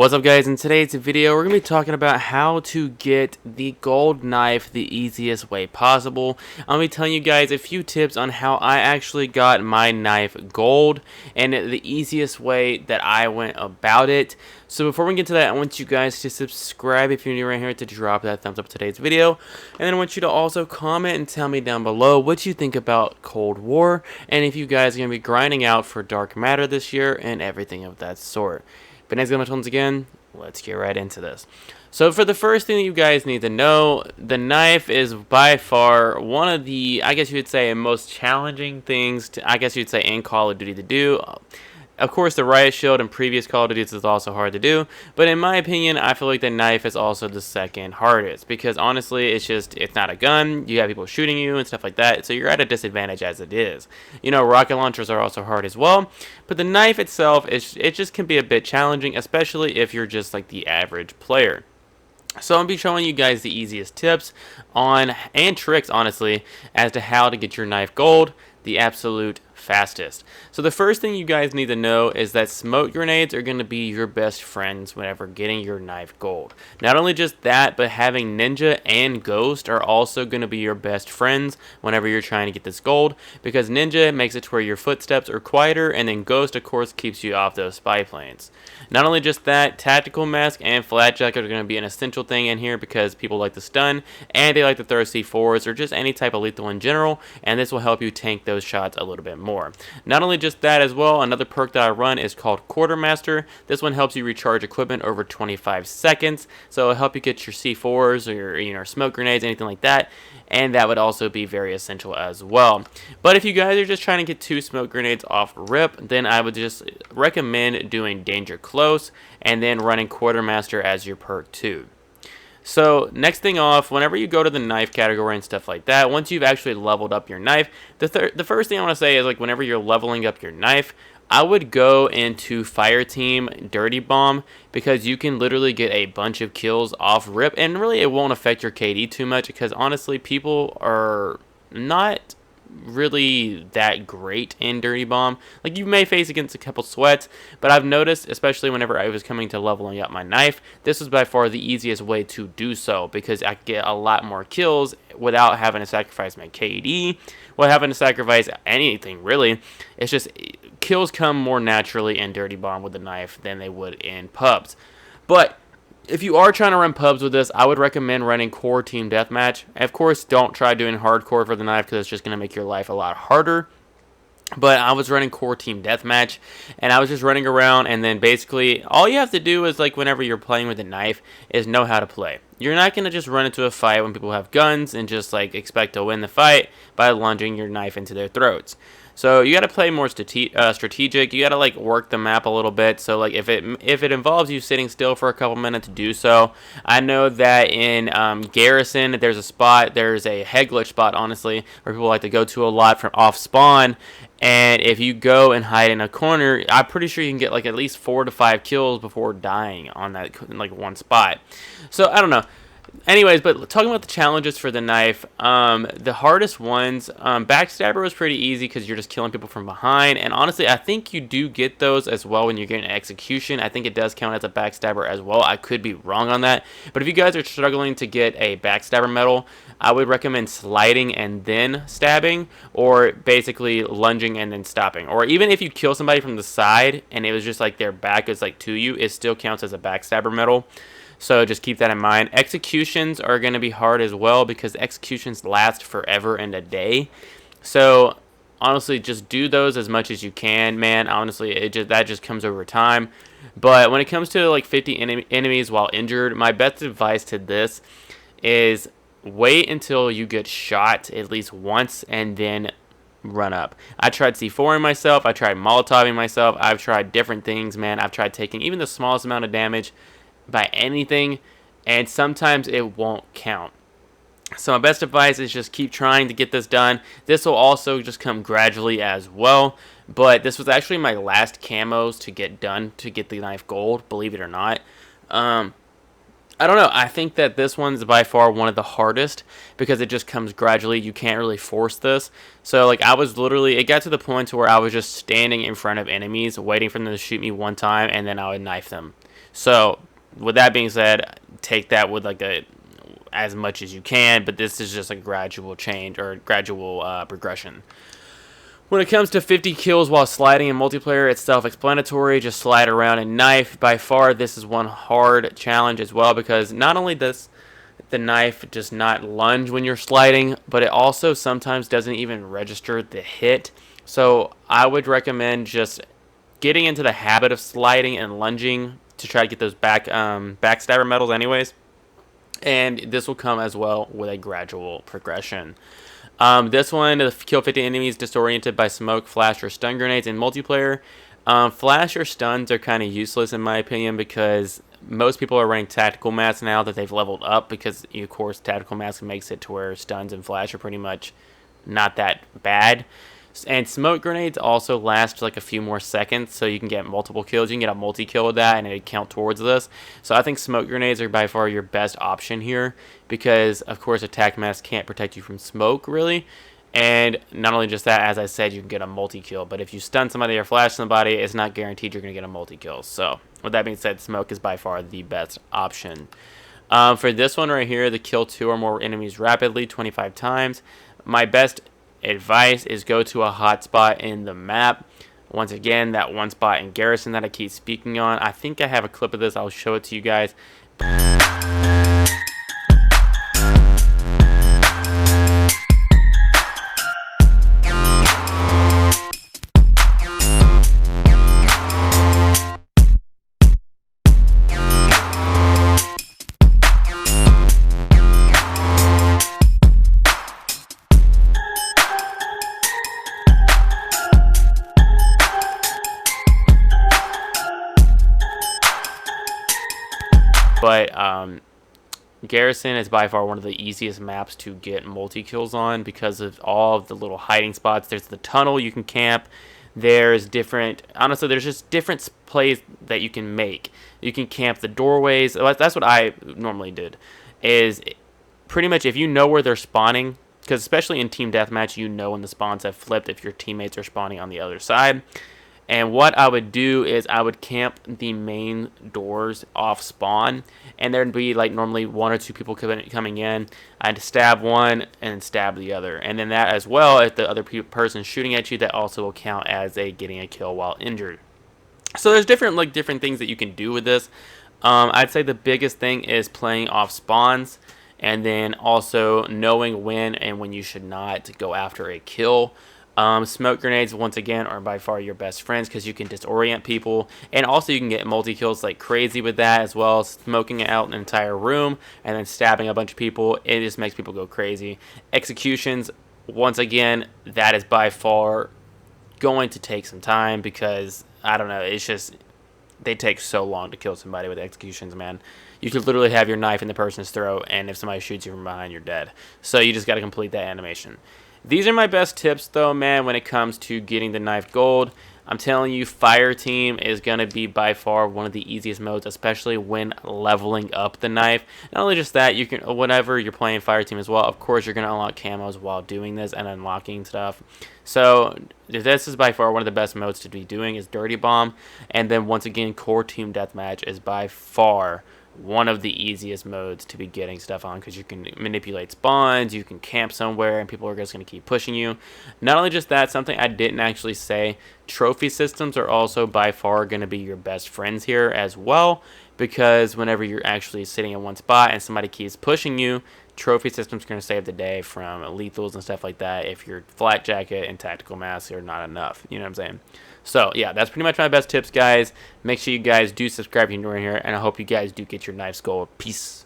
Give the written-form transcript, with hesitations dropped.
What's up, guys? In today's video we're going to be talking about how to get the gold knife the easiest way possible. I'm going to be telling you guys a few tips on how I actually got my knife gold and the easiest way that I went about it. So before we get to that, I want you guys to subscribe if you're new right here, to drop that thumbs up to today's video, and then I want you to also comment and tell me down below what you think about Cold War and if you guys are going to be grinding out for Dark Matter this year and everything of that sort. But next, once again, let's get right into this. So for the first thing that you guys need to know, the knife is by far one of the, I guess you would say, most challenging things in Call of Duty to do. Of course, the Riot Shield in previous Call of Duty is also hard to do, but in my opinion, I feel like the knife is also the second hardest, because honestly, it's not a gun, you have people shooting you and stuff like that, so you're at a disadvantage as it is. You know, rocket launchers are also hard as well, but the knife itself, it just can be a bit challenging, especially if you're just like the average player. So I'll be showing you guys the easiest tips and tricks, honestly, as to how to get your knife gold the absolute fastest. So the first thing you guys need to know is that smoke grenades are going to be your best friends whenever getting your knife gold. Not only just that, but having Ninja and Ghost are also going to be your best friends whenever you're trying to get this gold, because Ninja makes it to where your footsteps are quieter, and then Ghost, of course, keeps you off those spy planes. Not only just that, Tactical Mask and Flat Jacket are going to be an essential thing in here, because people like to stun and they like to throw C4s or just any type of lethal in general, and this will help you tank those shots a little bit more. Not only just that as well, another perk that I run is called Quartermaster. This one helps you recharge equipment over 25 seconds, so it'll help you get your C4s or your smoke grenades, anything like that, and that would also be very essential as well. But if you guys are just trying to get 2 smoke grenades off rip, then I would just recommend doing Danger Close and then running Quartermaster as your perk too. So next thing off, whenever you go to the knife category and stuff like that, once you've actually leveled up your knife, the first thing I want to say is, like, whenever you're leveling up your knife, I would go into Fireteam Dirty Bomb, because you can literally get a bunch of kills off rip, and really it won't affect your KD too much, because honestly people are not really that great in Dirty Bomb. Like, you may face against a couple sweats, but I've noticed, especially whenever I was coming to leveling up my knife, this was by far the easiest way to do so, because I could get a lot more kills without having to sacrifice my KD, without having to sacrifice anything really. It's just kills come more naturally in Dirty Bomb with the knife than they would in pubs. But if you are trying to run pubs with this, I would recommend running Core Team Deathmatch. Of course, don't try doing hardcore for the knife, because it's just going to make your life a lot harder. But I was running Core Team Deathmatch, and I was just running around, and then basically all you have to do is, like, whenever you're playing with a knife, is know how to play. You're not going to just run into a fight when people have guns and just, like, expect to win the fight by lunging your knife into their throats. So you got to play more strategic. You got to, like, work the map a little bit. So, like, if it involves you sitting still for a couple minutes, do so. I know that in Garrison, there's a head glitch spot, honestly, where people like to go to a lot from off spawn. And if you go and hide in a corner, I'm pretty sure you can get, like, at least 4 to 5 kills before dying on that, like, one spot. So I don't know. Anyways, but talking about the challenges for the knife, the hardest ones, Backstabber was pretty easy, because you're just killing people from behind, and honestly, I think you do get those as well when you're getting Execution. I think it does count as a Backstabber as well. I could be wrong on that, but if you guys are struggling to get a Backstabber medal, I would recommend sliding and then stabbing, or basically lunging and then stopping. Or even if you kill somebody from the side and it was just like their back is like to you, it still counts as a Backstabber medal. So just keep that in mind. Executions are going to be hard as well, because executions last forever and a day. So honestly, just do those as much as you can, man. Honestly, that just comes over time. But when it comes to, like, 50 enemies while injured, my best advice to this is wait until you get shot at least once and then run up. I tried C4ing myself. I tried Molotoving myself. I've tried different things, man. I've tried taking even the smallest amount of damage by anything, and sometimes it won't count. So my best advice is just keep trying to get this done. This will also just come gradually as well, but this was actually my last camos to get done to get the knife gold, believe it or not. I don't know, I think that this one's by far one of the hardest, because it just comes gradually. You can't really force this. So, like, it got to the point to where I was just standing in front of enemies waiting for them to shoot me one time, and then I would knife them. So with that being said, take that with like a as much as you can, but this is just a gradual change or gradual progression. When it comes to 50 kills while sliding in multiplayer, it's self-explanatory. Just slide around and knife. By far, this is one hard challenge as well, because not only does the knife does not lunge when you're sliding, but it also sometimes doesn't even register the hit. So I would recommend just getting into the habit of sliding and lunging to try to get those backstabber medals anyways. And this will come as well with a gradual progression. This one, kill 50 enemies disoriented by smoke, flash, or stun grenades in multiplayer. Flash or stuns are kind of useless in my opinion, because most people are running tactical mask now that they've leveled up, because of course tactical mask makes it to where stuns and flash are pretty much not that bad. And smoke grenades also last like a few more seconds, so you can get multiple kills. You can get a multi-kill with that, and it'd count towards this. So I think smoke grenades are by far your best option here, because of course attack mask can't protect you from smoke really. And not only just that, as I said, you can get a multi-kill. But if you stun somebody or flash somebody, it's not guaranteed you're going to get a multi-kill. So with that being said, smoke is by far the best option. For this one right here, the kill 2 or more enemies rapidly 25 times. My best advice is go to a hot spot in the map. Once again, that one spot in Garrison that I keep speaking on. I think I have a clip of this. I'll show it to you guys. But Garrison is by far one of the easiest maps to get multi-kills on, because of all of the little hiding spots. There's the tunnel you can camp. There's different, honestly, there's just different plays that you can make. You can camp the doorways. That's what I normally did, is pretty much if you know where they're spawning, because especially in team deathmatch, you know when the spawns have flipped if your teammates are spawning on the other side. And what I would do is I would camp the main doors off spawn, and there'd be like normally 1 or 2 people coming in. I'd stab one and stab the other, and then that as well, if the other person shooting at you, that also will count as getting a kill while injured. So there's different things that you can do with this. I'd say the biggest thing is playing off spawns, and then also knowing when and when you should not go after a kill. Smoke grenades, once again, are by far your best friends, because you can disorient people, and also you can get multi-kills like crazy with that as well. Smoking out an entire room and then stabbing a bunch of people, it just makes people go crazy. Executions, once again, that is by far going to take some time, because I don't know, it's just they take so long to kill somebody with executions, man. You could literally have your knife in the person's throat, and if somebody shoots you from behind, you're dead. So you just got to complete that animation. These are my best tips, though, man, when it comes to getting the knife gold. I'm telling you, Fire Team is going to be by far one of the easiest modes, especially when leveling up the knife. Not only just that, you can, whenever you're playing Fire Team as well, of course, you're going to unlock camos while doing this and unlocking stuff. So this is by far one of the best modes to be doing is Dirty Bomb. And then, once again, Core Team Deathmatch is by far one of the easiest modes to be getting stuff on, because you can manipulate spawns, you can camp somewhere, and people are just going to keep pushing you. Not only just that, something I didn't actually say, trophy systems are also by far going to be your best friends here as well, because whenever you're actually sitting in one spot and somebody keeps pushing you, trophy systems are going to save the day from lethals and stuff like that if your flat jacket and tactical masks are not enough. You know what I'm saying? So, yeah, that's pretty much my best tips, guys. Make sure you guys do subscribe if you're new here, and I hope you guys do get your knives gold. Peace.